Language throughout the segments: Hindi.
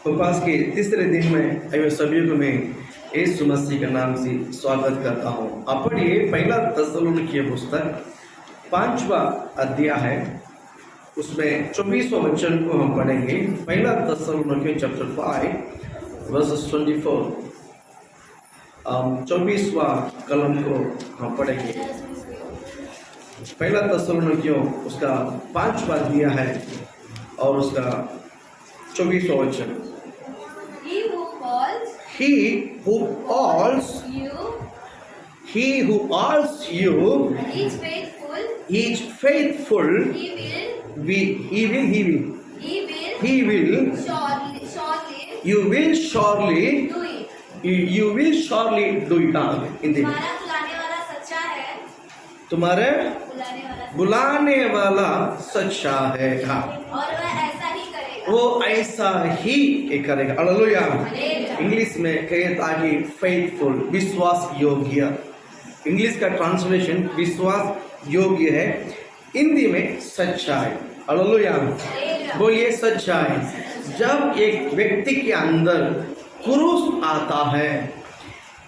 उपवास के तीसरे दिन में आइए सभी को मैं यीशु मसीह के नाम से स्वागत करता हूँ। आप पढ़िए पहला थेसलोनिकी पुस्तक 5वां अध्याय है, उसमें 24वां वचन को हम पढ़ेंगे। पहला थेसलोनिकी चैप्टर 5 वर्सेस 24, 24वां कलम को हम पढ़ेंगे। पहला थेसलोनिकी उसका 5वां अध्याय है और उसका 24वां वचन। He who calls you is faithful. He will surely do it. You will surely do it. Hindi में तुम्हारा बुलाने वाला सच्चा है। तुम्हारे बुलाने वाला सच्चा है। हाँ, और वह ऐसा ही करेगा। वो ऐसा ही करेगा। हालेलुया। इंग्लिश में कहता है फेथफुल, विश्वास योग्य। इंग्लिश का ट्रांसलेशन विश्वास योग्य है, हिंदी में सच्चाई। हालेलुया, बोलिए सच्चाई। जब एक व्यक्ति के अंदर क्रूस आता है,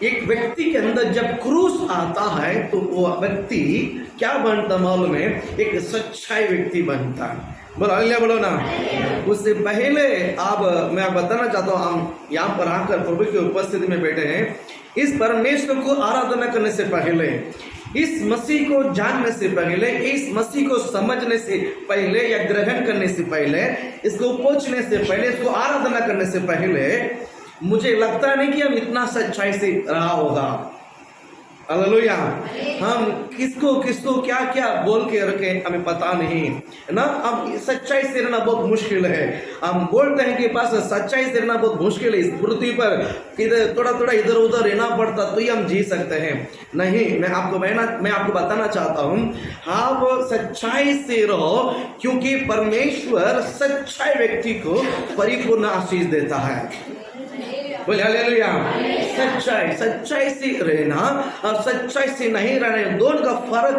एक व्यक्ति के अंदर जब क्रूस आता है तो वो व्यक्ति क्या बनता मालूम है? एक सच्चाई व्यक्ति बनता है। बोलो हालेलुया, बोलो ना। उससे पहले अब मैं बताना चाहता हूँ, हम यहाँ पर आकर प्रभु की उपस्थिति में बैठे हैं। इस परमेश्वर को आराधना करने से पहले, इस मसीह को जानने से पहले, इस मसीह को समझने से पहले या ग्रहण करने से पहले, इसको पहुंचने से पहले, इसको आराधना करने से पहले मुझे लगता नहीं कि हम इतना सच्चाई से रहा होगा। हालेलुया। हम किसको क्या क्या बोल के रखे हमें पता नहीं है ना। अब सच्चाई से रहना बहुत मुश्किल है। हम बोलते हैं कि पास सच्चाई से रहना बहुत मुश्किल है, इस पृथ्वी पर इधर थोड़ा इधर उधर रहना पड़ता तो ही हम जी सकते हैं। नहीं, मैं आपको बताना चाहता हूँ, आप सच्चाई से रहो, क्योंकि परमेश्वर सच्चाई व्यक्ति को परिपूर्ण आशीष देता है। बोले हालेलुया। सच्चाई से रहना और सच्चाई से नहीं रहना, दोनों का फर्क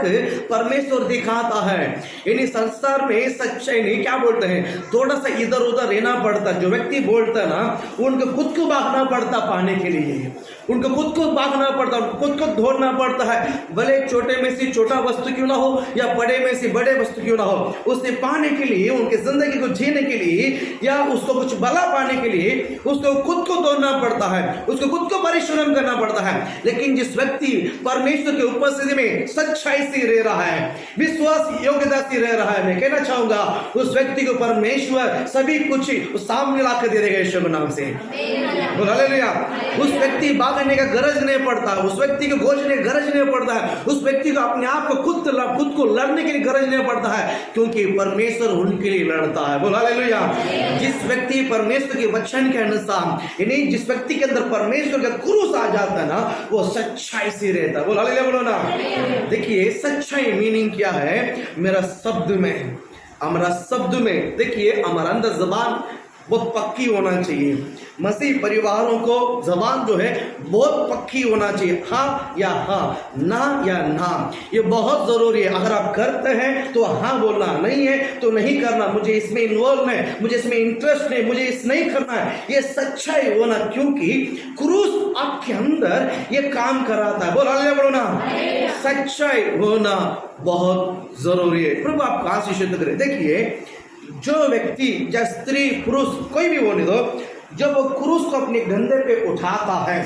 परमेश्वर दिखाता है। यानी संसार में सच्चाई नहीं क्या बोलते हैं, थोड़ा सा इधर उधर रहना पड़ता। जो व्यक्ति बोलता है ना, उनको खुद को भागना पड़ता पाने के लिए, उनको खुद को भागना पड़ता, खुद को ढूंढना पड़ता है। भले छोटे में से छोटा वस्तु क्यों ना हो या बड़े में से बड़े वस्तु क्यों ना हो, उसे पाने के लिए, उनके जिंदगी को जीने के लिए या उसको कुछ भला पाने के लिए उसको खुद को दौड़ना पड़ता है, उसको खुद को परिश्रम करना पड़ता है। लेकिन जिस व्यक्ति परमेश्वर के उपस्थिति में सच्चाई से रह रहा है, विश्वास योग्यता से रह रहा है, मैं कहना चाहूंगा उस व्यक्ति को परमेश्वर सभी कुछ सामने ला कर दे देगा यीशु के नाम से। हालेलुया। उस व्यक्ति भागने का गरज नहीं पड़ता, उस व्यक्ति को खोजने का गरज नहीं पड़ता है, उस व्यक्ति को अपने आप को खुद को लड़ने के लिए गरज नहीं पड़ता है, क्योंकि परमेश्वर उनके लिए लड़ता है। बोल हालेलुया। जिस व्यक्ति परमेश्वर के वचन के अनुसार, यानी जिस व्यक्ति के अंदर परमेश्वर का क्रूस आ जाता है ना, वो सच्चाई से रहता है। बोल हालेलुया, बोलो ना। देखिए सच्चाई मीनिंग क्या है मेरा शब्द में, हमारा शब्द में देखिए, हमारा अंदर जबान बहुत पक्की होना चाहिए। मसीह परिवारों को जबान जो है बहुत पक्की होना चाहिए। हाँ या हाँ, ना या ना, ये बहुत जरूरी है। अगर आप करते हैं तो हाँ बोलना, नहीं है तो नहीं करना। मुझे इसमें इन्वॉल्व है, मुझे इसमें इंटरेस्ट नहीं, मुझे इस नहीं करना है, ये सच्चाई होना, क्योंकि क्रूस आपके अंदर ये काम कराता है। बोल हालेलुया, बोलो ना। सच्चाई होना बहुत जरूरी है। प्रभु आपको आशीष करे। देखिए, जो व्यक्ति या स्त्री पुरुष कोई भी होने दो, जब वो क्रूस को अपने कंधे पे उठाता है,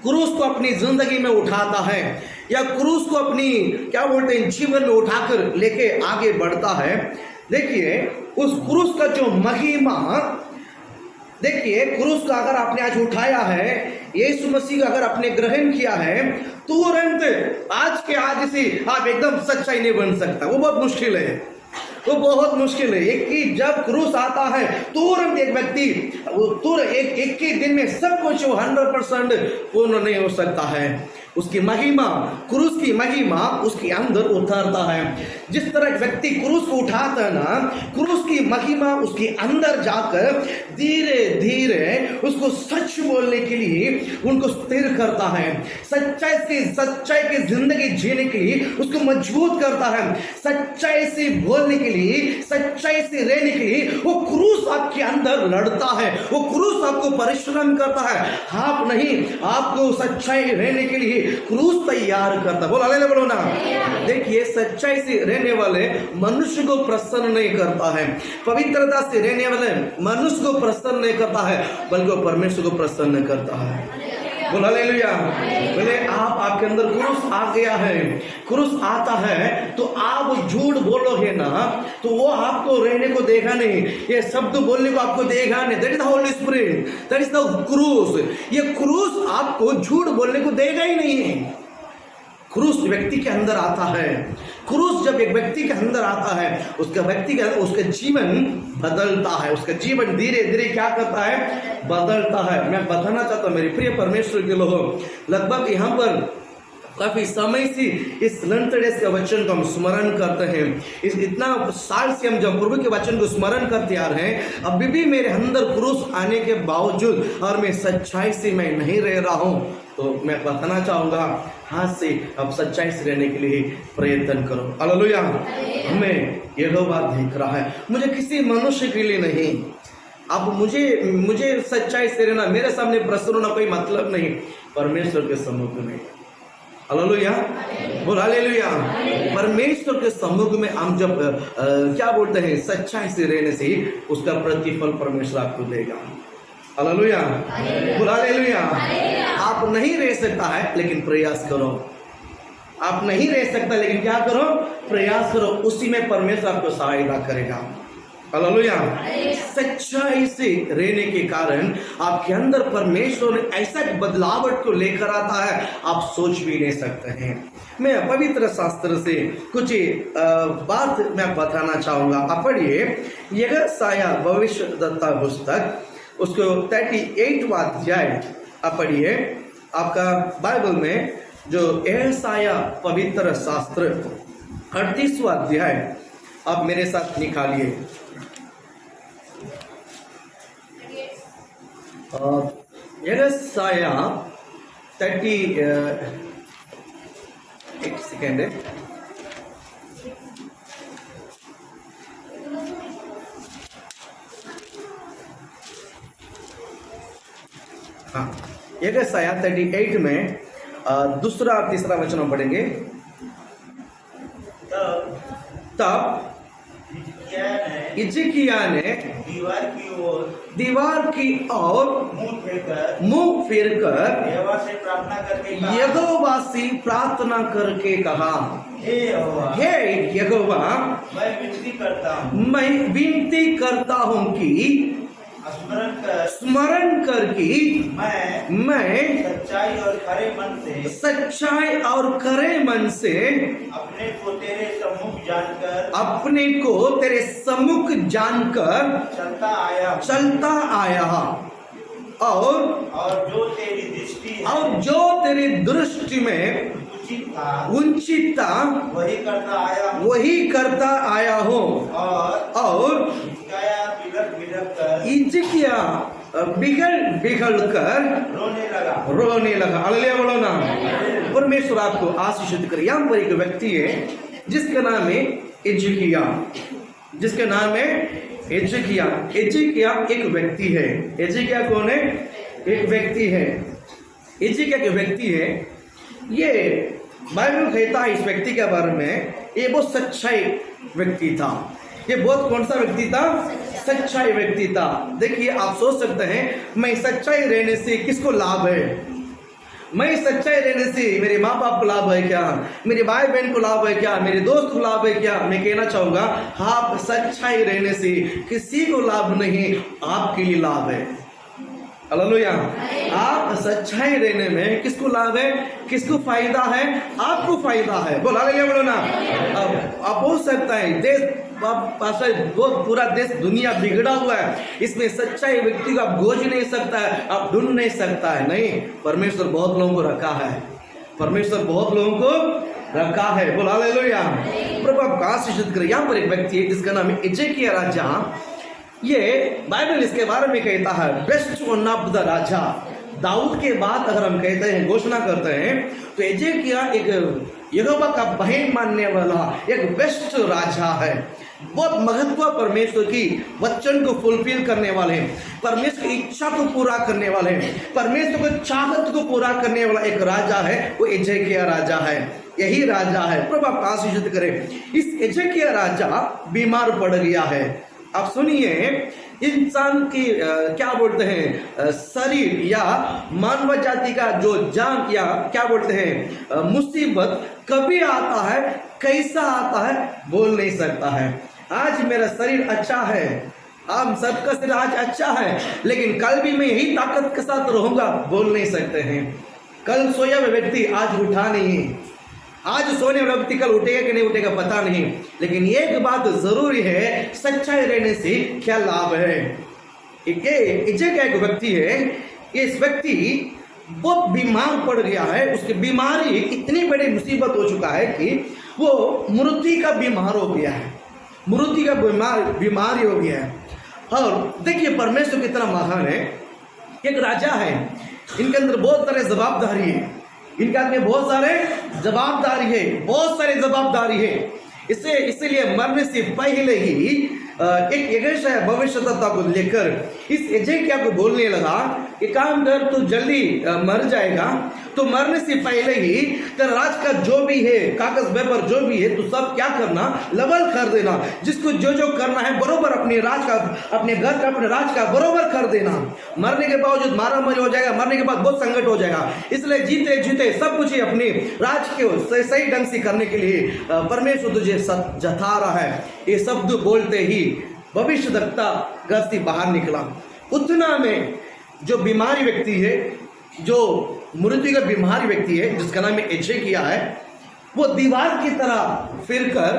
क्रूस को अपनी जिंदगी में उठाता है, या क्रूस को अपनी क्या बोलते हैं जीवन में उठाकर लेके आगे बढ़ता है, देखिए उस क्रूस का जो महिमा, देखिए क्रूस का अगर आपने आज उठाया है, यीशु मसीह का अगर आपने ग्रहण किया है, तुरंत आज के आज से आप एकदम सच्चाई नहीं बन सकता। वो बहुत मुश्किल है, वो बहुत मुश्किल है। एक ही जब क्रूस आता है तुरंत एक व्यक्ति एक ही दिन में सब कुछ 100% पूर्ण नहीं हो सकता है। उसकी महिमा, क्रूस की महिमा उसके अंदर उतरता है। जिस तरह एक व्यक्ति क्रूस को उठाता है ना, क्रूस की महिमा उसके अंदर जाकर धीरे धीरे उसको सच बोलने के लिए उनको स्थिर करता है, सच्चाई की जिंदगी जीने के लिए उसको मजबूत करता है, सच्चाई से बोलने के लिए, सच्चाई से रहने के लिए वो क्रूस आपके अंदर लड़ता है, वो क्रूस आपको परिश्रम करता है। आप नहीं, आपको सच्चाई रहने के लिए क्रूस तैयार करता है। बोलो हालेलुया, बोलो ना। देखिए, सच्चाई से रहने वाले मनुष्य को प्रसन्न नहीं करता है, पवित्रता से रहने वाले मनुष्य को प्रसन्न नहीं करता है, बल्कि वो परमेश्वर को प्रसन्न करता है। बोलो हालेलुया। बोले आपके अंदर क्रूस आ गया है, क्रूस आता है तो आप झूठ बोलोगे ना, तो वो आपको रहने को देगा नहीं, ये शब्द बोलने को आपको देगा नहीं। That is the Holi spirit, that is the क्रूस। ये क्रूस आपको झूठ बोलने को देगा ही नहीं है। क्रूस व्यक्ति के अंदर आता है, क्रूस जब एक व्यक्ति के अंदर आता है, उसका व्यक्ति का उसका जीवन बदलता है, उसका जीवन धीरे धीरे क्या करता है, बदलता है। मैं बताना चाहता हूँ मेरे प्रिय परमेश्वर के लोग, लगभग यहाँ पर काफी समय से इस लंच डेज का वचन को हम स्मरण करते हैं। इस इतना साल से हम जब प्रभु के वचन को स्मरण करते आ रहे हैं, अभी भी मेरे अंदर क्रूस आने के बावजूद और मैं सच्चाई से मैं नहीं रह रहा हूँ, तो मैं बताना चाहूंगा, हाथ से अब सच्चाई से रहने के लिए प्रयत्न करो। हालेलुया। हमें यहोवा देख रहा है, मुझे किसी मनुष्य के लिए नहीं, अब मुझे सच्चाई से रहना, मेरे सामने प्रसन्न होना कोई मतलब नहीं, परमेश्वर के सम्मुख में। हालेलुया, बोल हालेलुया। परमेश्वर के सम्मुख में हम जब क्या बोलते हैं, सच्चाई से रहने से ही उसका प्रतिफल परमेश्वर आपको देगा। हालेलुया, बोल हालेलुया। आप नहीं रह सकता है, लेकिन प्रयास करो। आप नहीं रह सकता, लेकिन क्या करो, प्रयास करो, उसी में परमेश्वर आपको सहायता करेगा। हालेलुया। सच्चाई से रहने के कारण आपके अंदर परमेश्वर ऐसा बदलावट को लेकर आता है, आप सोच भी नहीं सकते हैं। मैं पवित्र शास्त्र से कुछ बात मैं बताना चाहूंगा। आप पढ़िए यशायाह भविष्यद्वक्ता पुस्तक, उसको 38वां अध्याय आप पढ़िए। आपका बाइबल में जो यशायाह पवित्र शास्त्र 38वां अध्याय आप मेरे साथ निकालिए। यशायाह 30 एक सेकेंड है, हाँ, यशायाह 38 में दूसरा और तीसरा वचन हम पढ़ेंगे। तब हिजकिय्याह ने दीवार की ओर मुंह फेरकर यहोवा से प्रार्थना करके कहा, हे यहोवा, मैं विनती करता हूँ कि स्मरण कर कि मैं सच्चाई और खरे मन से अपने को तेरे सम्मुख जानकर चलता आया और जो तेरी दृष्टि में उचित था वही करता आया हूँ। और हिजकिय्याह बिगड़ कर रोने लगा। हालेलुया, बोलो ना। परमेश्वर आपको आशीषित करे। यहाँ पर एक व्यक्ति है जिसका नाम है हिजकिय्याह, जिसका नाम है हिजकिय्याह। हिजकिय्याह एक व्यक्ति है। हिजकिय्याह कौन है? एक व्यक्ति है। हिजकिय्याह के व्यक्ति है। ये बाइबल कहता है इस व्यक्ति के बारे में, ये बहुत सच्चाई व्यक्ति था। ये बहुत कौन सा व्यक्ति था? सच्चाई व्यक्ति था। देखिए, आप सोच सकते हैं मैं सच्चाई रहने से किसको लाभ है? मैं सच्चाई रहने से मेरे माँ बाप को लाभ है क्या? मेरे भाई बहन को लाभ है क्या? मेरे दोस्त को लाभ है क्या? मैं कहना चाहूंगा, आप सच्चाई रहने से किसी को लाभ नहीं, आपके लिए लाभ है। हालेलुया। आप सच्चाई रहने में किसको लाभ है? किसको फायदा है? आपको फायदा है। बोल हालेलुया, बोलो ना। अब आप बोल सकता है देश बहुत पूरा देश दुनिया बिगड़ा हुआ है, इसमें सच्चाई व्यक्ति को आप खोज नहीं सकता है, आप ढूंढ नहीं सकता है। नहीं, परमेश्वर बहुत लोगों को रखा है। परमेश्वर बहुत लोगों को रखा है। बोल हालेलुया। प्रभु आपका आशीषित करे। यहाँ पर एक व्यक्ति है जिसका नाम है एजेकिया राजा। ये बाइबल इसके बारे में कहता है बेस्ट वन ऑफ द राजा। दाऊद के बाद अगर हम कहते हैं, घोषणा करते हैं, तो एजेकिया एक यहोवा का बहन मानने वाला एक बेस्ट राजा है। बहुत महत्व परमेश्वर की वचन को फुलफिल करने वाले हैं, परमेश्वर की इच्छा को पूरा करने वाले हैं, परमेश्वर की चाहत को पूरा करने वाला एक राजा है, वो एजेकिया राजा है। यही राजा है। प्रभु आपका आशीषित करे। इस एजेकिया राजा बीमार पड़ गया है। आप सुनिए, इंसान की क्या बोलते हैं शरीर या मानव जाति का जो जान या क्या बोलते हैं मुसीबत कभी आता है, कैसा आता है, बोल नहीं सकता है। आज मेरा शरीर अच्छा है, हम सबका शरीर आज अच्छा है, लेकिन कल भी मैं यही ताकत के साथ रहूंगा, बोल नहीं सकते हैं। कल सोया हुआ व्यक्ति आज उठा नहीं, आज सोने वाला व्यक्ति कल उठेगा कि नहीं उठेगा पता नहीं, लेकिन एक बात जरूरी है, सच्चाई रहने से क्या लाभ है। एक व्यक्ति है, इस व्यक्ति बहुत बीमार पड़ गया है। उसकी बीमारी इतनी बड़ी मुसीबत हो चुका है कि वो मृत्यु का बीमार हो गया है, मृत्यु का बीमारी हो गया है। और देखिए परमेश्वर कितना महान है। एक राजा है, इनके अंदर बहुत सारे जवाबदारी है, इनके हाथ में बहुत सारे जवाबदारी है, बहुत सारे जवाबदारी है। इसलिए मरने से पहले ही एक यशायाह भविष्यद्वक्ता को लेकर इस एजेकिया को बोलने लगा कि काम कर, तू जल्दी मर जाएगा, तो मरने से पहले ही तेरा राज का जो भी है कागज पेपर जो भी है, तू सब क्या करना, लेवल कर देना। जिसको जो जो करना है बरोबर अपने राज का, अपने घर का, अपने राज का बरोबर कर देना। मरने के बावजूद मारा मारी हो जाएगा, मरने के बाद बहुत संकट हो जाएगा। इसलिए जीते जीते सब कुछ ही अपने राज के सही ढंग से करने के लिए परमेश्वर तुझे जता रहा है। ये शब्द बोलते ही भविष्यद्वक्ता घर से बाहर निकला। उतना में जो बीमारी व्यक्ति है, जो मृत्यु का बीमारी व्यक्ति है, जिसका नाम एजेकिया है, वो दीवार की तरह फिरकर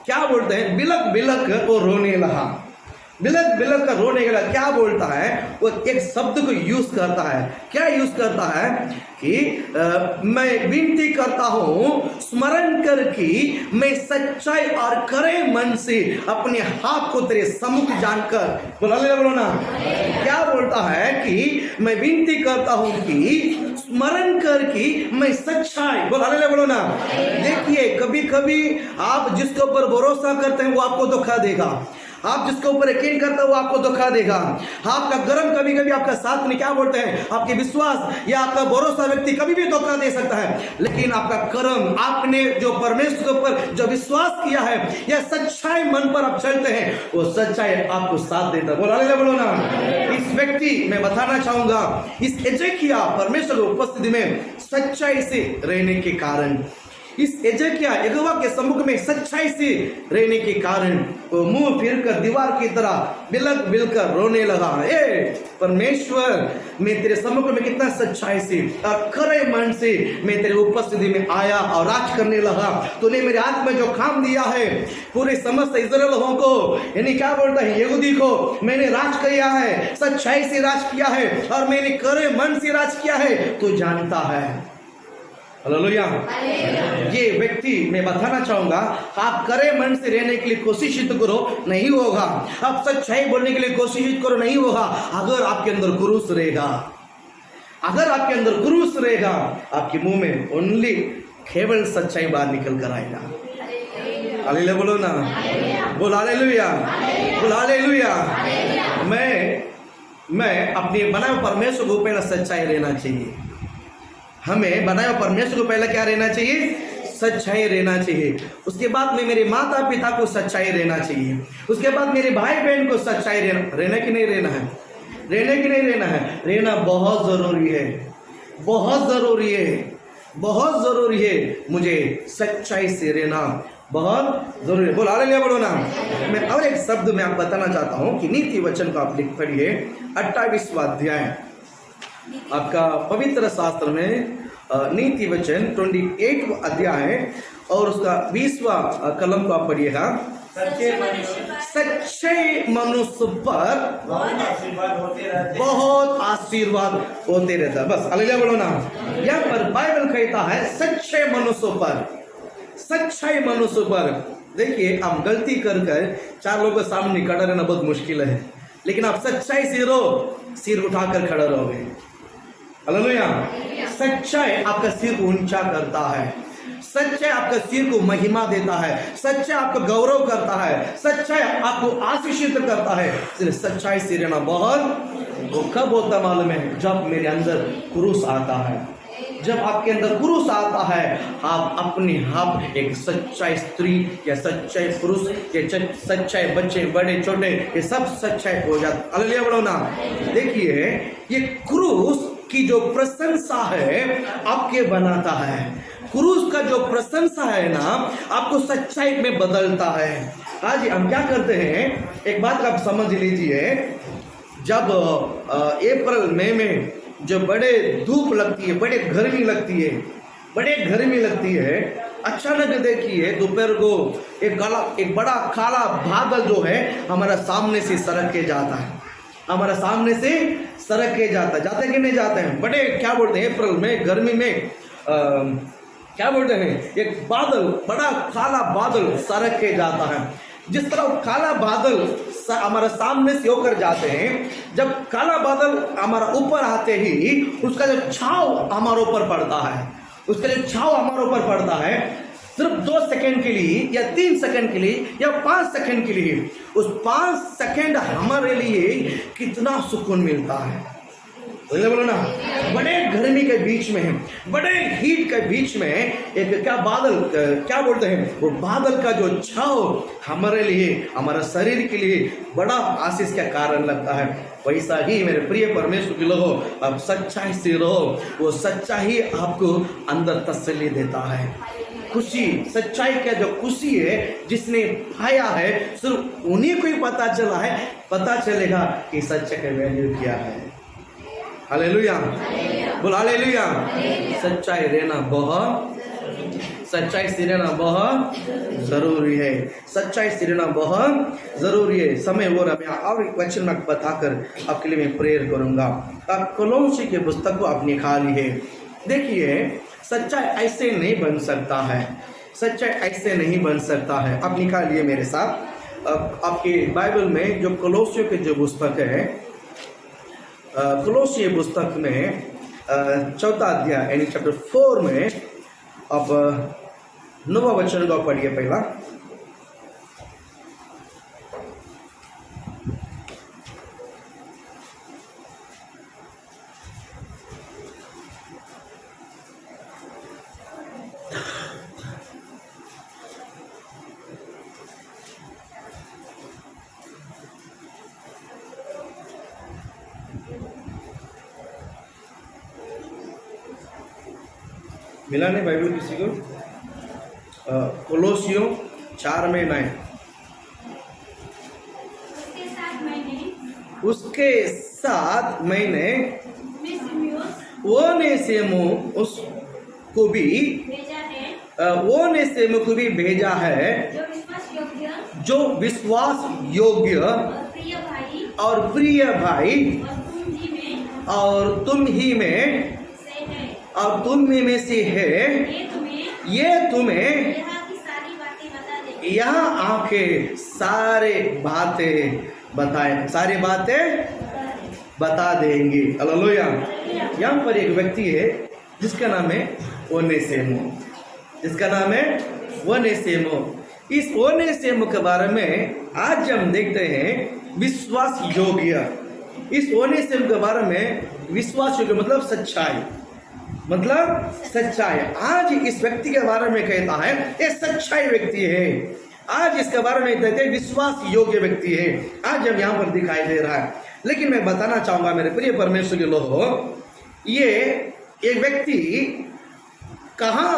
क्या बोलते हैं, बिलक बिलक कर वो रोने लगा। बिलक बिलक कर रोने लगा। क्या बोलता है, वो एक शब्द को यूज करता है। क्या यूज करता है कि मैं विनती करता हूं, स्मरण कर कि मैं सच्चाई और खरे मन से अपने हाथ को तेरे सम्मुख जानकर, बोलो ना, क्या बोलता है कि मैं विनती करता हूं कि स्मरण कर कि मैं सच्चाई, बोलो ना। देखिए कभी कभी आप जिसके ऊपर भरोसा करते हैं वो आपको धोखा देगा, आप जिसके ऊपर यकीन करते हो वो आपको धोखा देगा। आपका कर्म कभी कभी आपका साथ में, क्या बोलते हैं, आपके विश्वास या आपका भरोसा व्यक्ति कभी भी धोखा दे सकता है, लेकिन आपका कर्म, आपने जो परमेश्वर के ऊपर जो विश्वास किया है या सच्चाई मन पर आप चलते हैं, वो सच्चाई आपको साथ देता है। बोलो ना। इस व्यक्ति मैं बताना चाहूंगा, इस एजेकिया परमेश्वर की उपस्थिति में सच्चाई से रहने के कारण, इस एजेकिया यहोवा के सम्मुख में सच्चाई से रहने के कारण वो मुंह फिरकर दीवार की तरह बिलक बिलकर रोने लगा। परमेश्वर, मैं तेरे सम्मुख में कितना सच्चाई से और खरे मन से मैं तेरे उपस्थिति में आया और राज करने लगा। तूने मेरे हाथ में जो काम दिया है, पूरे समस्त इस्राएलियों को, यानी क्या बोलता है, यहूदी को मैंने राज किया है, सच्चाई से राज किया है और मैंने खरे मन से राज किया है, तू जानता है। हालेलुया। ये व्यक्ति मैं बताना चाहूंगा, आप करे मन से रहने के लिए कोशिश तो करो, नहीं होगा। आप सच्चाई बोलने के लिए कोशिश करो, नहीं होगा। अगर आपके अंदर क्रूस रहेगा, अगर आपके अंदर क्रूस रहेगा, आपके मुंह में ओनली केवल सच्चाई बाहर निकल कर आएगा। हालेलुया बोलो ना, बोल हालेलुया, बोल हालेलुया। मैं अपने बनाए परमेश्वर को पहले सच्चाई रहना चाहिए। हमें बनाए परमेश्वर को पहले क्या रहना चाहिए, सच्चाई रहना चाहिए। उसके बाद में मेरे माता पिता को सच्चाई रहना चाहिए। उसके बाद मेरे भाई बहन को सच्चाई रहना कि नहीं रहना है, रहना कि नहीं रहना है, रहना बहुत जरूरी है, बहुत जरूरी है, बहुत जरूरी है। मुझे सच्चाई से रहना बहुत जरूरी है। बोल हालेलुया बोलो ना। मैं और एक शब्द में आप बताना चाहता हूं कि नीति वचन को आप लिख पढ़िए, 28वां अध्याय आपका पवित्र शास्त्र में नीति वचन 28वां अध्याय और उसका 20वां कलम को आप पढ़िएगा। सच्चे मनुष्य पर बहुत आशीर्वाद होते रहता है। बस हालेलुया बोलो ना। यहाँ पर बाइबल कहता है सच्चे मनुष्यों पर सच्चाई मनुष्य पर, देखिए हम गलती कर कर 4 लोगों के सामने खड़ा रहना बहुत मुश्किल है, लेकिन आप सच्चाई से रहो, सिर उठाकर खड़ा रहोगे। हालेलुया। सच्चाई आपका सिर ऊंचा करता है, सच्चाई आपका सिर को महिमा देता है, सच्चाई आपको गौरव करता है, सच्चाई आपको आशीषित करता है। इसलिए सच्चाई से रहना बहुत, वो कब होता मालूम है? जब मेरे अंदर क्रूस आता है, जब आपके अंदर क्रूस आता है, आप अपने आप एक सच्चाई स्त्री या सच्चाई पुरुष या सच्चाई बच्चे बड़े छोटे ये सब सच्चाई हो जाता। हालेलुया बोलो ना। देखिए ये क्रूस की जो प्रशंसा है आपके बनाता है, क्रूस का जो प्रशंसा है ना आपको सच्चाई में बदलता है। आज हम क्या करते हैं, एक बात आप समझ लीजिए, जब अप्रैल मई में जो बड़े धूप लगती है, बड़े गर्मी लगती है, अचानक देखिए दोपहर को एक बड़ा काला बादल जो है हमारा सामने से सरक के जाता है, जाते कि नहीं जाते हैं? बड़े क्या बोलते हैं, अप्रैल में गर्मी में क्या बोलते हैं, एक बादल, बड़ा काला बादल सरक के जाता है। जिस तरह काला बादल हमारा सामने से होकर जाते हैं, जब काला बादल हमारा ऊपर आते ही उसका जो छाव हमारे ऊपर पड़ता है, सिर्फ 2 सेकंड के लिए या 3 सेकंड के लिए या 5 सेकंड के लिए, उस 5 सेकंड हमारे लिए कितना सुकून मिलता है। बोलो ना। बड़े गर्मी के बीच में, बड़े हीट के बीच में एक क्या बादल, क्या बोलते हैं, वो बादल का जो छाव हमारे लिए, हमारा शरीर के लिए बड़ा आशीष का कारण लगता है। वैसा ही मेरे प्रिय परमेश्वर के लोगों, अब सच्चाई से रहो, वो सच्चाई आपको अंदर तसल्ली देता है। खुशी, सच्चाई का जो खुशी है जिसने पाया है, सिर्फ उन्हीं को ही पता चलेगा कि सच्चाई का वैल्यू क्या है। हालेलुया, बोल हालेलुया। सच्चाई से रहना बहुत जरूरी है, सच्चाई से रहना बहुत जरूरी है। समय हो रहा है, और एक वचन में बताकर आपके लिए मैं प्रेयर करूंगा। आप कोलोसी के पुस्तक को आप निकाली है। देखिए सच्चाई ऐसे नहीं बन सकता है, आप निकालिए मेरे साथ आपके बाइबल में जो कोलोसियों के जो पुस्तक है, कोलोसी पुस्तक में 4 अध्याय यानी चैप्टर 4 में अब 9वां वचन को पढ़िए पहला। मिला नहीं बाइबल किसी को? कोलोसियों 4 में 9। उसके साथ मैंने ओनेसिमुस को भी भेजा है, जो विश्वास योग्य और प्रिय भाई और तुम ही में से है। ये तुम्हें यहाँ आके सारी बातें बता देंगे। हालेलुया। यहाँ पर एक व्यक्ति है जिसका नाम है ओनेसिमुस। इस ओनेसिमुस के बारे में आज हम देखते हैं विश्वास योग्य। इस ओनेसिमुस के बारे में विश्वास योग्य मतलब सच्चाई। आज इस व्यक्ति के बारे में कहता है ये सच्चाई व्यक्ति है। आज इसके बारे में कहते हैं विश्वास योग्य व्यक्ति है। आज हम यहाँ पर दिखाई दे रहा है। लेकिन मैं बताना चाहूंगा मेरे प्रिय परमेश्वर के लोगों, ये एक व्यक्ति कहाँ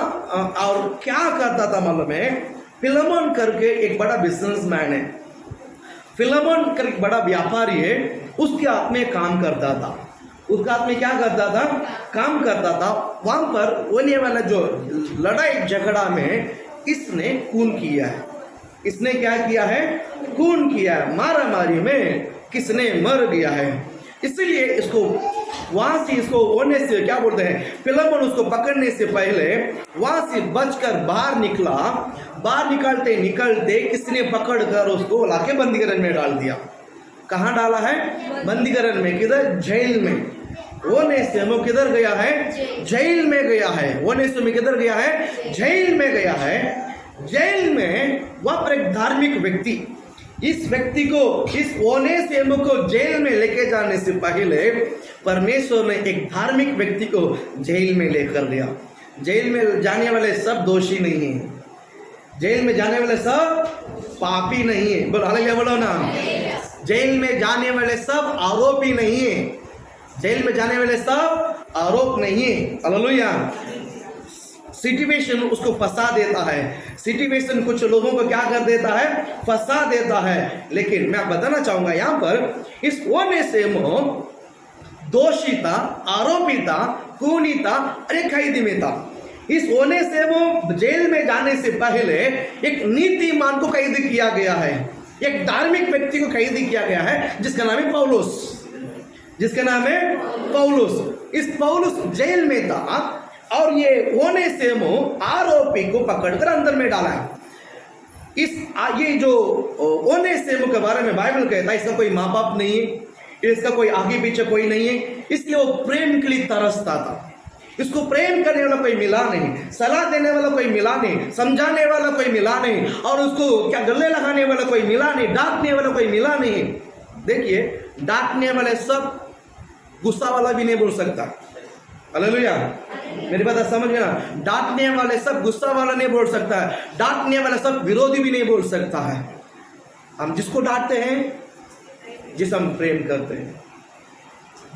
और क्या करता था मालूम है? फिलेमोन करके एक बड़ा बिजनेसमैन है, फिलेमोन करके बड़ा व्यापारी है, उसके हाथ में काम करता था। उसका हाथ में क्या करता था? काम करता था। वहां पर होने वाला जो लड़ाई झगड़ा में इसने खून किया है। इसने क्या किया है? खून किया है। मारामारी में किसने मर गया है। इसलिए इसको वहां से इसको होने से क्या बोलते हैं, फिलिमोन उसको पकड़ने से पहले वहां से बचकर बाहर निकला। बाहर निकलते निकलते किसी ने पकड़कर उसको लाके बंदीगृह में डाल दिया। कहाँ डाला है? बंदीगृह में। किधर? जेल में। ओनेसिमुस किधर गया है? जेल में गया है। ओनेसिमुस किधर गया है? जेल में गया है। जेल में वहां पर एक धार्मिक व्यक्ति, इस व्यक्ति को, इस ओनेसिमुस को जेल में लेके जाने से पहले परमेश्वर ने एक धार्मिक व्यक्ति को जेल में लेकर गया। जेल में जाने वाले सब दोषी नहीं है, जेल में जाने वाले सब पापी नहीं है। बोलो हालेलुया, बोलो ना। जेल में जाने वाले सब आरोपी नहीं है, जेल में जाने वाले सब आरोप नहीं है। हालेलुया। सिचुएशन उसको फंसा देता है, सिचुएशन कुछ लोगों को क्या कर देता है? फंसा देता है। लेकिन मैं बताना चाहूंगा यहाँ पर, इस ओनेसिमुस दोषी था, आरोपी था, खूनी था, अरे कैदी में था। इस ओनेसिमुस जेल में जाने से पहले एक नीतिमान को कैद किया गया है, एक धार्मिक व्यक्ति को कैद किया गया है, जिसका नाम है पौलुस, जिसका नाम है पौलुस। इस पौलुस जेल में था और ये ओनेसिमुस आरोपी को पकड़कर अंदर में डाला है। ये जो ओनेसिमुस के बारे में बाइबल कहता है, इसका कोई माँ बाप नहीं है, इसका कोई आगे पीछे कोई नहीं है, इसलिए वो प्रेम के लिए तरसता था। इसको प्रेम करने वाला कोई मिला नहीं, सलाह देने वाला कोई मिला नहीं, समझाने वाला कोई मिला नहीं, और उसको क्या गले लगाने वाला कोई मिला नहीं, डांटने वाला कोई मिला नहीं। देखिए, डांटने वाले सब, गुस्सा वाला भी नहीं बोल सकता। हालेलुया, मेरी बात समझ गए ना? डांटने वाले सब, गुस्सा वाला नहीं बोल सकता है, डांटने वाले सब विरोधी भी नहीं बोल सकता है। हम जिसको डांटते हैं, जिस हम प्रेम करते हैं,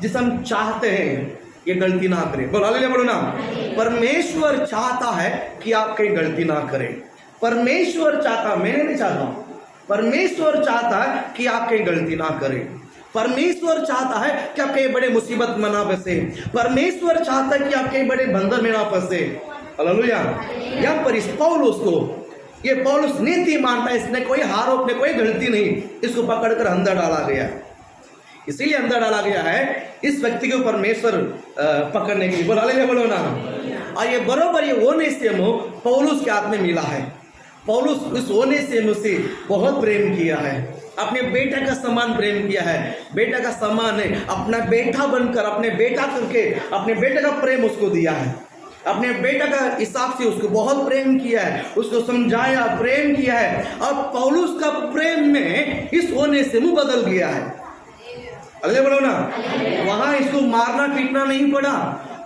जिस हम चाहते हैं ये गलती ना करें। बोलो हालेलुया, बोलो ना। परमेश्वर चाहता है कि आप कहीं गलती ना करें। परमेश्वर चाहता, मैंने नहीं चाहता, परमेश्वर चाहता है कि आप कहीं गलती ना करें। परमेश्वर चाहता है कि आप कहीं बड़े मुसीबत में ना फंसे। परमेश्वर चाहता है कि आप कहीं बड़े बंधन में ना फंसे। हालेलुया। यहाँ पर इस पौलुस को, ये पौलुस नीति मानता है, इसने कोई आरोप ने, कोई गलती नहीं, इसको पकड़कर अंदर डाला गया, इसीलिए अंदर डाला गया है इस व्यक्ति को परमेश्वर पकड़ने के लिए। बोलो हालेलुया, बोलो ना। और ये बरोबर ये ओनेसिमुस पौलुस के हाथ में मिला है। पौलुस इस ओनेसिमुस से बहुत प्रेम किया है, अपने बेटा का समान प्रेम किया है। बेटा का समान है, अपना बेटा बनकर, अपने बेटा करके, अपने बेटे का प्रेम उसको दिया है, अपने बेटा का हिसाब से उसको बहुत प्रेम किया है, उसको समझाया, प्रेम किया है। अब पौलुस का प्रेम में इस ओनेसिमुस बदल गया है। अगले बोलो ना। वहां इसको मारना पीटना नहीं पड़ा,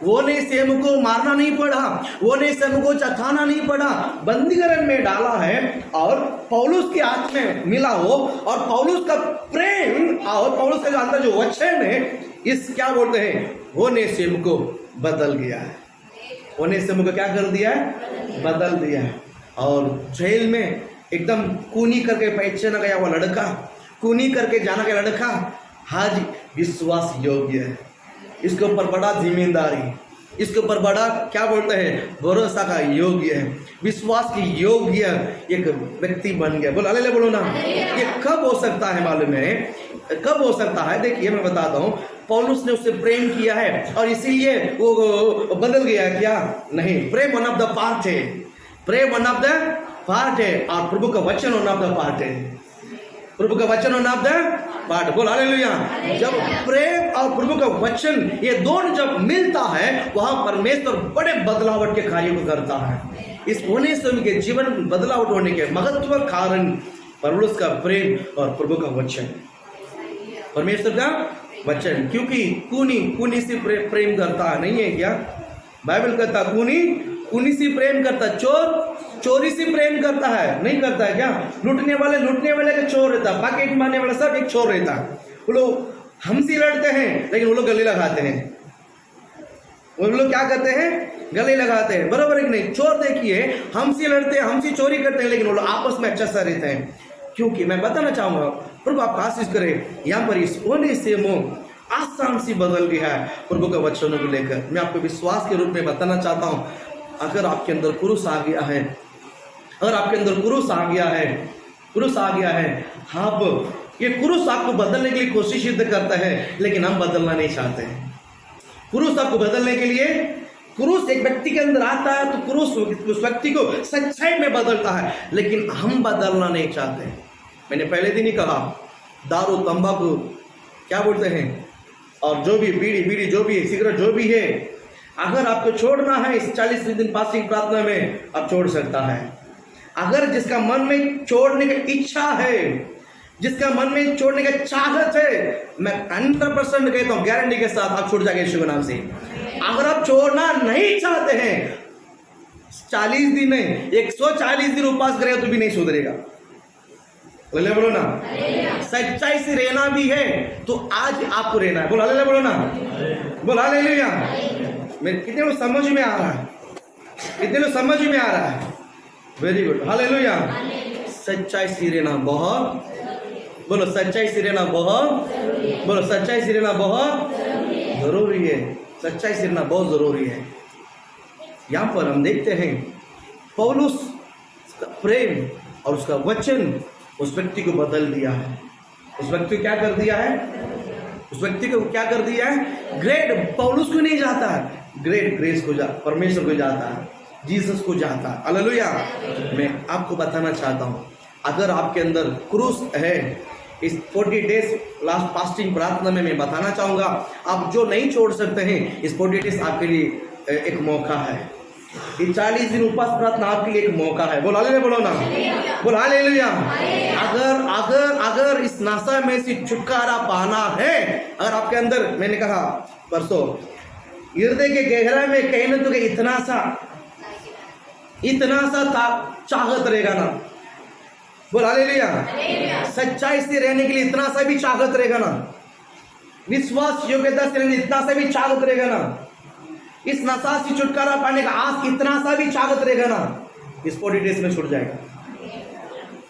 ओनेसिमुस को मारना नहीं पड़ा, ओनेसिमुस को चखाना नहीं पड़ा, बंदीगृह में डाला है और पौलुस के हाथ में मिला हो, और पौलुस का प्रेम और पौलुस के अंदर जो वचन है, इस क्या बोलते हैं, ओनेसिमुस को बदल गया है। ओनेसिमुस को क्या कर दिया है? बदल दिया है। और जेल में एकदम कूनी करके पहचाना गया वो लड़का, कूनी करके जाना गया लड़का, आज विश्वास योग्य है, इसके ऊपर बड़ा जिम्मेदारी, इसके ऊपर बड़ा क्या बोलते हैं, भरोसा का योग्य है, विश्वास की योग्य एक व्यक्ति बन गया। बोलो हालेलुया, बोलो ना। ये कब हो सकता है मालूम है? कब हो सकता है? देखिए मैं बताता हूँ। पौलुस ने उससे प्रेम किया है और इसीलिए वो बदल गया क्या? नहीं, प्रेम वन ऑफ द पार्ट है, प्रेम वन ऑफ द पार्ट है, और प्रभु का वचन वन ऑफ द पार्ट है, प्रभु का वचन वन ऑफ द पार्ट। बोल हालेलुया। जब प्रेम और प्रभु का वचन ये दोनों जब मिलता है, वहां परमेश्वर बड़े बदलावट के कार्यों को करता है। इस ओनेसिमुस के जीवन में बदलावट होने के महत्व कारण पौलुस का प्रेम और प्रभु का वचन, परमेश्वर का वचन। क्योंकि कूनी से प्रेम करता नहीं है क्या? बाइबल कहता कूनी से प्रेम करता, चोरी से प्रेम करता है, नहीं करता है क्या? लूटने वाले का चोर रहता, पॉकेट मारने वाला सब एक चोर रहता। वो लोग हमसे लड़ते हैं, लेकिन वो लोग गले लगाते हैं, वो लोग क्या करते हैं? गले लगाते हैं। बराबर है कि नहीं? चोर देखिए हमसे लड़ते हैं, हमसे चोरी करते हैं, लेकिन वो लोग आपस में अच्छा सा रहते हैं। क्योंकि मैं बताना चाहूंगा, प्रभु आप आशीष करें, यहाँ पर इस ओनेसिमुस आसान सी बदल गया है प्रभु के वचनों को लेकर। मैं आपको विश्वास के रूप में बताना चाहता हूँ, अगर आपके अंदर क्रूस आ गया है, अगर आपके अंदर क्रूस आ गया है, आप ये क्रूस आपको बदलने के लिए कोशिश करता है, लेकिन हम बदलना नहीं चाहते हैं। क्रूस आपको बदलने के लिए, क्रूस एक व्यक्ति के अंदर आता है तो क्रूस उस व्यक्ति को सच्चाई में बदलता है, लेकिन हम बदलना नहीं चाहते। मैंने पहले दिन ही कहा, दारू, तंबाकू, क्या बोलते हैं, और जो भी बीड़ी जो भी है, सिगरेट जो भी है, अगर आपको छोड़ना है इस 40 दिन फास्टिंग प्रार्थना में, आप छोड़ सकता है। अगर जिसका मन में छोड़ने की इच्छा है, जिसका मन में छोड़ने का चाहत है, मैं 100% कहता हूं, गारंटी के साथ आप छूट जाएंगे यीशु के नाम से। अगर आप छोड़ना नहीं चाहते हैं, 40 दिन नहीं 140 दिन उपवास करेगा तो भी नहीं सुधरेगा। बोलो ना, सच्चाई से रहना भी है तो आज आपको रहना है। बोलो हालेलुया, बोलो ना, बोलो हालेलुया। मेरे कितने लोग समझ में आ रहा है, कितने लोग समझ में आ रहा है? Very good, hallelujah. सच्चाई से रहना बहुत, बोलो सच्चाई से रहना बहुत, बोलो सच्चाई से रहना बहुत जरूरी है। सच्चाई से रहना बहुत जरूरी है। यहाँ पर हम देखते हैं पौलुस का प्रेम और उसका वचन उस व्यक्ति को बदल दिया है। उस व्यक्ति को क्या कर दिया है? उस व्यक्ति को क्या कर दिया है? ग्रेट पौलुस को नहीं जाता है, ग्रेट ग्रेस को परमेश्वर को जाता है, जीसस को जाता है। हालेलुया। मैं आपको बताना चाहता हूँ, अगर आपके अंदर क्रूस है, इस 40 डेज लास्ट फास्टिंग प्रार्थना में मैं बताना चाहूँगा, आप जो नहीं छोड़ सकते हैं, इस 40 डेज आपके लिए एक मौका है। ये 40 दिन उपवास प्रार्थना आपके लिए एक मौका है। बोल हालेलुया, बोलो ना, बोल हालेलुया। अगर अगर अगर इस नासा में से छुटकारा पाना है, अगर आपके अंदर, मैंने कहा परसों, हृदय के गहराई में कहीं ना तो इतना सा चाहत रहेगा ना, बोल हालेलुया। सच्चाई से रहने के लिए इतना सा भी चाहत रहेगा ना, विश्वास योग्यता से रहने इतना सा भी चाहत रहेगा ना, इस नशा से छुटकारा पाने का आज इतना सा भी चाहत रहेगा ना, इस 40 डेज में छूट जाएगा।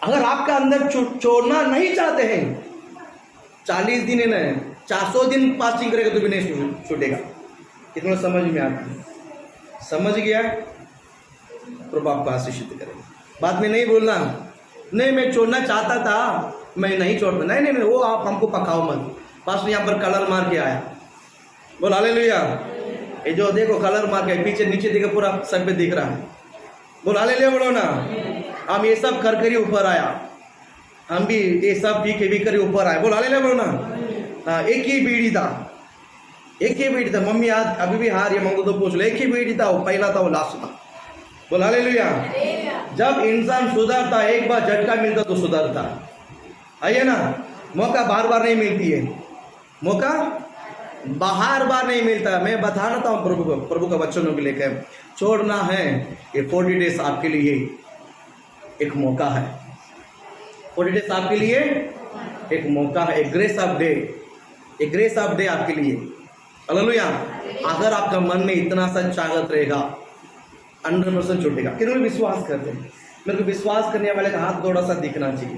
अगर आपका अंदर छोड़ना नहीं चाहते हैं, 40 दिन है ना, 400 दिन फास्टिंग करेगा तो भी नहीं छूटेगा। कितना समझ में आता है? समझ गया? प्रभु आपको आशीषित करेगा। बाद में नहीं बोलना, नहीं मैं छोड़ना चाहता था, मैं नहीं छोड़ता, नहीं नहीं वो आप हमको पकाओ मत। पास यहाँ पर कलर मार के आया, बोल हालेलुया। ये जो देखो कलर मार के पीछे नीचे देखो पूरा सब पे दिख रहा है, बोल हालेलुया, बोलो ना। हम ये सब कर कर ही ऊपर आया, हम भी ये सब पी के भी कर ऊपर आए, बोल हालेलुया, बोलो ना। हाँ, एक ही बीड़ी था, एक ही बीड़ी था। मम्मी आज अभी भी हार ये मंगो तो पूछ लो, एक ही बीड़ी था, वो पहला था, वो लास्ट था। बोल हालेलुया। जब इंसान सुधरता, एक बार झटका मिलता तो सुधरता है ना। मौका बार बार नहीं मिलती है, मौका बार बार नहीं मिलता। मैं बताना था प्रभु का वचनों के लेकर छोड़ना है। ये 40 डेज आपके लिए एक मौका है, 40 डेज आपके लिए एक मौका है, एक ग्रेस ऑफ डे, एक ग्रेस ऑफ डे आपके लिए। हालेलुया। अगर आपका मन में इतना सा चाहत रहेगा, 100% छूटेगा। कितने लोग विश्वास करते हैं? मेरे को विश्वास करने वाले का हाथ थोड़ा सा दिखना चाहिए।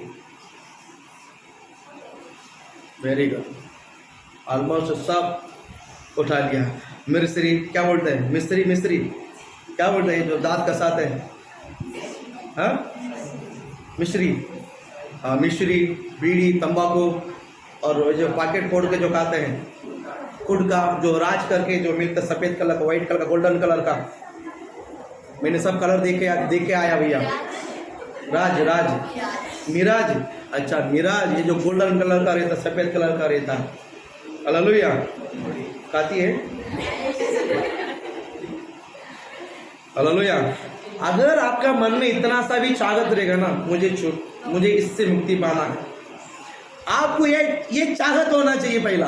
वेरी गुड, ऑलमोस्ट सब उठा लिया। मिस्त्री क्या बोलते हैं? मिस्त्री क्या बोलते हैं? जो दांत कसाते हैं, हाँ मिस्त्री। हाँ, मिश्री, बीड़ी, तंबाकू और जो पैकेट फोड़ के जो खाते हैं, खुद का जो राज करके जो मिलता, सफ़ेद कलर का, व्हाइट कलर का, गोल्डन कलर का। मैंने सब कलर देख के आया भैया। राज मिराज, अच्छा मिराज, ये जो गोल्डन कलर का रहता, सफ़ेद कलर का रहता। हालेलुया। खाती है? हालेलुया। अगर आपका मन में इतना सा भी चाहत रहेगा ना, मुझे इससे मुक्ति पाना है, आपको ये चाहत होना चाहिए पहला।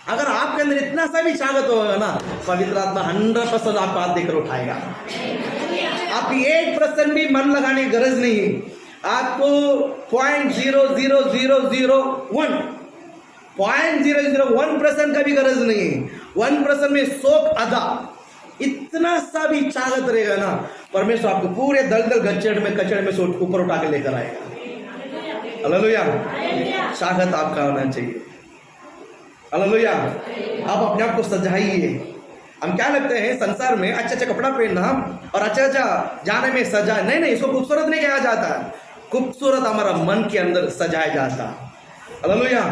अगर आपके अंदर इतना सा भी चाहत होगा ना, पवित्र आत्मा 100% आपका हाथ देकर उठाएगा। आपकी 1% भी मन लगाने की गरज नहीं है। आपको 0.0001% का भी गरज नहीं है। 1% में 100 आधा, इतना सा भी चाहत रहेगा ना, परमेश्वर आपको पूरे दलदल कचड़े में से ऊपर उठा के लेकर आएगा। हालेलुया। चाहत आपका होना चाहिए। हालेलुया। आप अपने आप को सजाइए। हम क्या लगते हैं संसार में, अच्छा कपड़ा पहनना और अच्छा जाने में सजा, नहीं, इसको खूबसूरत नहीं कहा जाता। खूबसूरत हमारा मन के अंदर सजाया जाता। हालेलुया।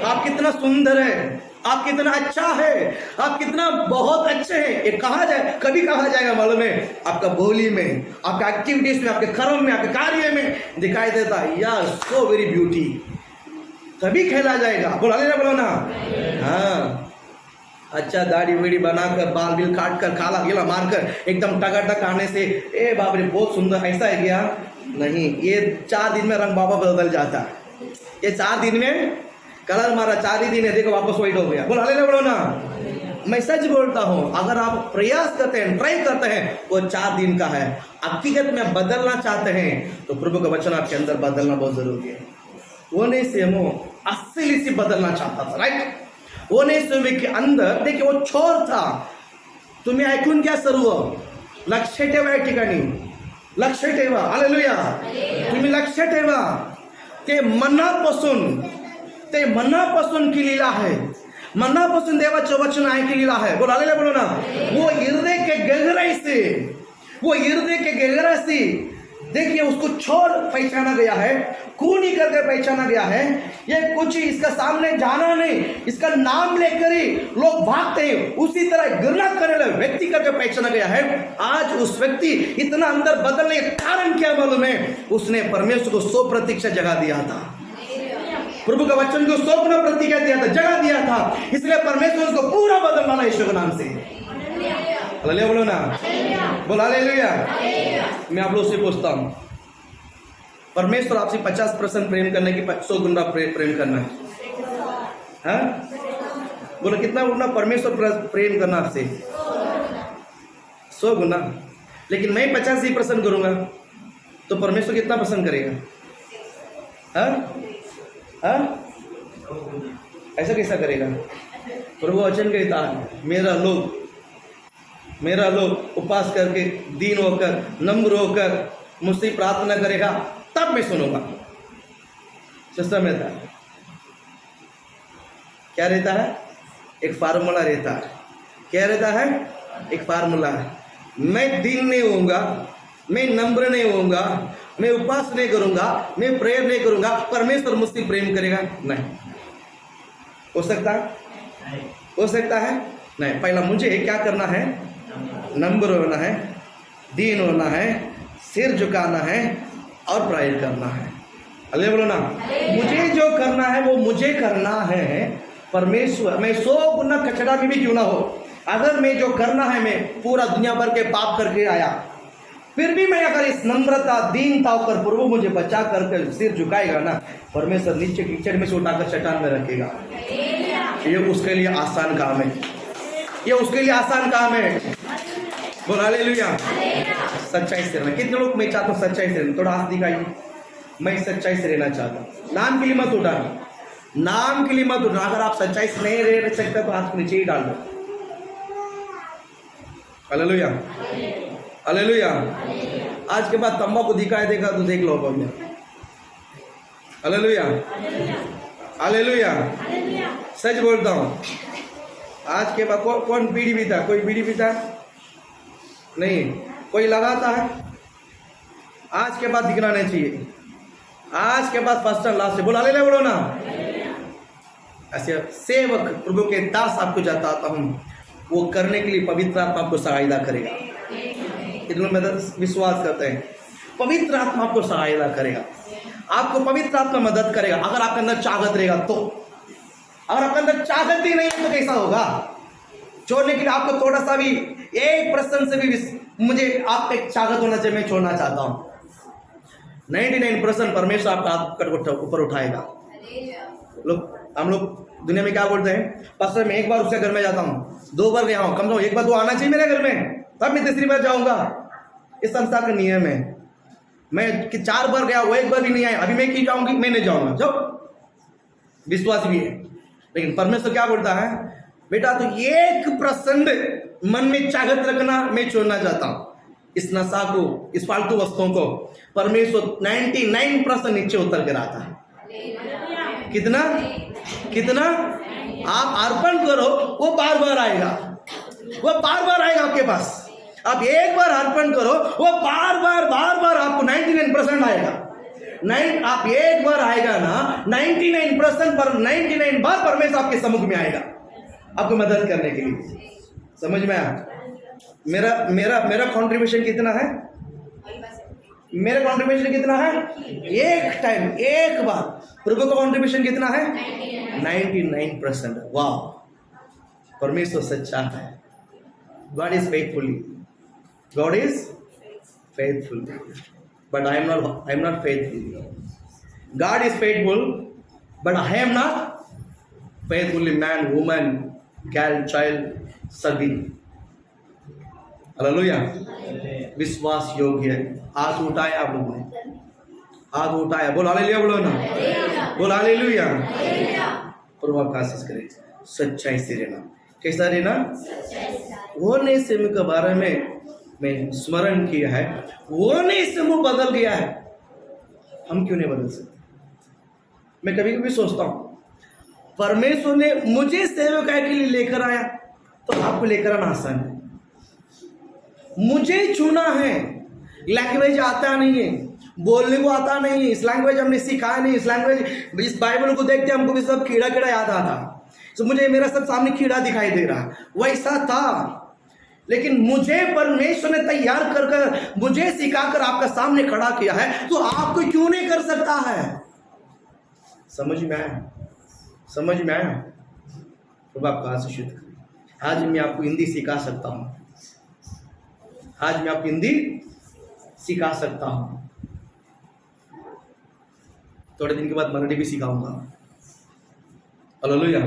आप कितना सुंदर है, आप कितना अच्छा है, आप कितना बहुत अच्छे हैं, ये कहा जाए, कभी कहा जाएगा मालूम है? आपका बोली में, आपका एक्टिविटीज में, आपके कर्म में, आपके कार्य में दिखाई देता है, यार सो वेरी ब्यूटी, तभी खेला जाएगा। बोलो ना। हाँ, अच्छा दाढ़ी वीड़ी बनाकर, बाल बिल काट कर, काला गीला मारकर, एकदम टकाटक आने से ए बाप रे बहुत सुंदर, ऐसा है क्या? नहीं, ये 4 दिन में रंग बाबा बदल जाता है। ये 4 दिन में कलर मारा, 4 ही दिन है, देखो वापस व्हाइट हो गया। बोलो ना। मैं सच बोलता हूँ, अगर आप प्रयास करते हैं, ट्राई करते हैं, वो 4 दिन का है। हकीकत में बदलना चाहते हैं तो प्रभु का वचन आपके अंदर बदलना बहुत जरूरी है। वो नहीं से वो असली से बदलना चाहता था, राइट? वो नहीं से के अंदर देखिए वो छोर था। तुम्ही ऐकून घ्या सर्व, लक्ष ठेवा या ठिकाणी, लक्ष ठेवा, हालेलुया। तुम्ही लक्ष ठेवा, ते मनापासून केलेला आहे, मनापासून देवाचं वचन ऐकलेलं आहे। बोलो ना। वो हृदय के गहराई से देखिए उसको छोड़ पहचाना गया है, खून ही करके पहचाना गया है। ये कुछ इसका सामने जाना नहीं, इसका नाम लेकर ही लोग भागते हैं, उसी तरह घृणा करने वाले व्यक्ति करके पहचाना गया है। आज उस व्यक्ति इतना अंदर बदलने का कारण क्या मालूम है? उसने परमेश्वर को 100% जगह दिया था, प्रभु का वचन को 100% दिया था, जगह दिया था, इसलिए परमेश्वर उसको पूरा बदल डाला यीशु के नाम से। हालेलुया बोलो ना, बोल हालेलुया। मैं आप लोग से पूछता हूं, परमेश्वर आपसे 50% प्रेम करने की 100 गुना प्रेम करना है? हाँ? बोलो कितना गुना परमेश्वर प्रेम करना आपसे? 100 गुना। लेकिन मैं 85% करूंगा तो परमेश्वर कितना पसंद करेगा? हाँ? ऐसा कैसा करेगा? प्रभु वचन कहता है, मेरा लोग उपवास करके, दीन होकर, नम्र होकर मुझसे प्रार्थना करेगा, तब मैं सुनूंगा। सिस्टम रहता है, क्या रहता है? एक फार्मूला रहता है। क्या रहता है? एक फार्मूला है। मैं दीन नहीं होऊंगा, मैं नम्र नहीं होऊंगा, मैं उपवास नहीं करूंगा, मैं प्रेयर नहीं करूंगा, परमेश्वर मुझसे प्रेम करेगा? नहीं। हो सकता है? हो सकता है? नहीं। पहला मुझे क्या करना है? नम्र होना है, दीन होना है, सिर झुकाना है और प्रेयर करना है। अल्लाह बोलो ना। मुझे जो करना है वो मुझे करना है। परमेश्वर, मैं 100 गुना कचरा में भी क्यों ना हो, अगर मैं जो करना है, मैं पूरा दुनिया भर के पाप करके आया, फिर भी मैं अगर इस नम्रता, दीनता पर प्रभु मुझे बचा करके सिर झुकाएगा ना, परमेश्वर नीचे कीचड़ में से उठाकर चट्टान में रखेगा। ये उसके लिए आसान काम है, ये उसके लिए आसान काम है। बोल हालेलुया। सच्चाई से रहना। कितने लोग मैं चाहता हूँ सच्चाई से रहना? थोड़ा हाथ दिखाइए। मैं सच्चाई से रहना चाहता हूँ। नाम के लिए मत उठाना, नाम के लिए मत उठाना। अगर आप सच्चाई से नहीं रह सकते तो हाथ को नीचे ही डाल दो। Hallelujah, hallelujah. आज के बाद तंबाकू दिखाई देगा तो देख लो भैया। Hallelujah, hallelujah. सच बोलता हूँ, आज के बाद कौन बीड़ी पीता? कोई बीड़ी पीता नहीं, कोई लगाता है? आज के बाद दिखना नहीं चाहिए। आज के बाद फर्स्ट एंड लास्ट से बोला ले बोलो ना। ऐसे सेवक, प्रभु के दास आपको बताता हूँ, वो करने के लिए पवित्र आत्मा आपको सहायता करेगा। इतने मदद विश्वास करते हैं, पवित्र आत्मा आपको सहायता करेगा, आपको पवित्र आत्मा मदद करेगा। अगर आपके अंदर चाहत रहेगा तो, अगर आपके अंदर चाहत ही नहीं तो कैसा होगा? छोड़ने के लिए आपको थोड़ा सा भी 1% से भी मुझे आप एक चाहत होना चाहिए, मैं छोड़ना चाहता हूँ। 99% परमेश्वर आपका हाथ ऊपर उठाएगा। हम लोग दुनिया में क्या बोलते हैं? पास्टर मैं एक बार उसके घर में जाता हूँ, 2 बार गया हूँ, कम से कम 1 बार तो आना चाहिए मेरे घर में, तब मैं तीसरी बार जाऊंगा। इस संसार का नियम है। मैं कि 4 बार गया, वो 1 बार भी नहीं आया, अभी मैं क्यों जाऊंगी? मैं नहीं जाऊंगा। जब विश्वास भी है, लेकिन परमेश्वर क्या बोलता है? बेटा तो 1% मन में चाहत रखना, मैं छोड़ना चाहता हूं। इस नशा को, इस फालतू वस्तुओं को परमेश्वर 99% नीचे उतर कर आता है। कितना कितना आप अर्पण करो, वो बार बार आएगा, वो बार बार आएगा आपके पास। आप 1 बार अर्पण करो, वो बार बार आपको 99% आएगा। आप 1 बार आएगा ना, 99% पर 99 बार परमेश्वर आपके सम्मुख में आएगा। आपको मदद करने के लिए। समझ में आया? मेरा मेरा मेरा कंट्रीब्यूशन कितना है? मेरा कंट्रीब्यूशन कितना है? एक टाइम, एक बार। प्रभु का कंट्रीब्यूशन कितना है? 99%। वाह, परमेश्वर सच्चा है। God is faithful, God is faithful, but I am not faithful. God is faithful, but I am not faithful. Man, woman, girl, child, सभी। हालेलुया। विश्वास योग्य है। हाथ उठाया आप लोगों ने, हाथ उठाया, बोल हालेलुया, बोलो ना, बोल हालेलुया। प्रभु आपका आशीष करे। सच्चाई से रहना। कैसा रहना? वो नए समूह के बारे में मैं स्मरण किया है। वो नए समूह बदल गया है, हम क्यों नहीं बदल सकते? मैं कभी कभी सोचता हूँ, परमेश्वर ने मुझे सेवकाई के लिए लेकर आया तो आपको लेकर आना आसान है। मुझे चुना है, लैंग्वेज आता नहीं है, बोलने को आता नहीं है, इस लैंग्वेज हमने सिखाया नहीं, इस लैंग्वेज, इस बाइबल को देखते हमको भी सब कीड़ा कीड़ा याद आता। तो मुझे मेरा सब सामने कीड़ा दिखाई दे रहा, वैसा था। लेकिन मुझे परमेश्वर ने तैयार कर कर, मुझे सिखाकर आपका सामने खड़ा किया है, तो आपको क्यों नहीं कर सकता है? समझ में आया? समझ में आया? तो आपका आशीष करे। आज मैं आपको हिंदी सिखा सकता हूँ, आज मैं आपको हिंदी सिखा सकता हूँ। थोड़े दिन के बाद मराठी भी सिखाऊंगा। हालेलुया,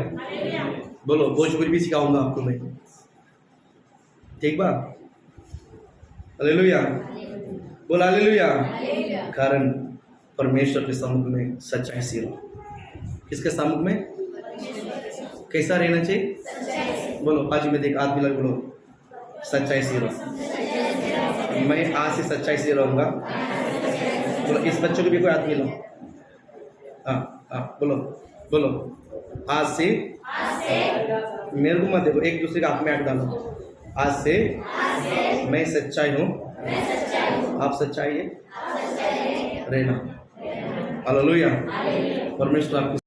बोलो। भोजपुरी भी सिखाऊंगा आपको मैं, ठीक बा? हालेलुया, बोल हालेलुया। कारण परमेश्वर के सम्मुख में सच्चाई से रहो। किसके सम्मुख में? कैसा रहना चाहिए? बोलो, आज में देख, हाथ मिला, बोलो सच्चाई से रहो। मैं आज से सच्चाई से रहूंगा। बोलो, इस बच्चों को भी कोई हाथ मिलो। हाँ हाँ, बोलो बोलो, आज से मेरे को मत देखो, एक दूसरे का हाथ में हाथ डालो। आज से मैं सच्चाई हूँ, आप सच्चाई है रहना। हालेलुया। परमेश्वर आपको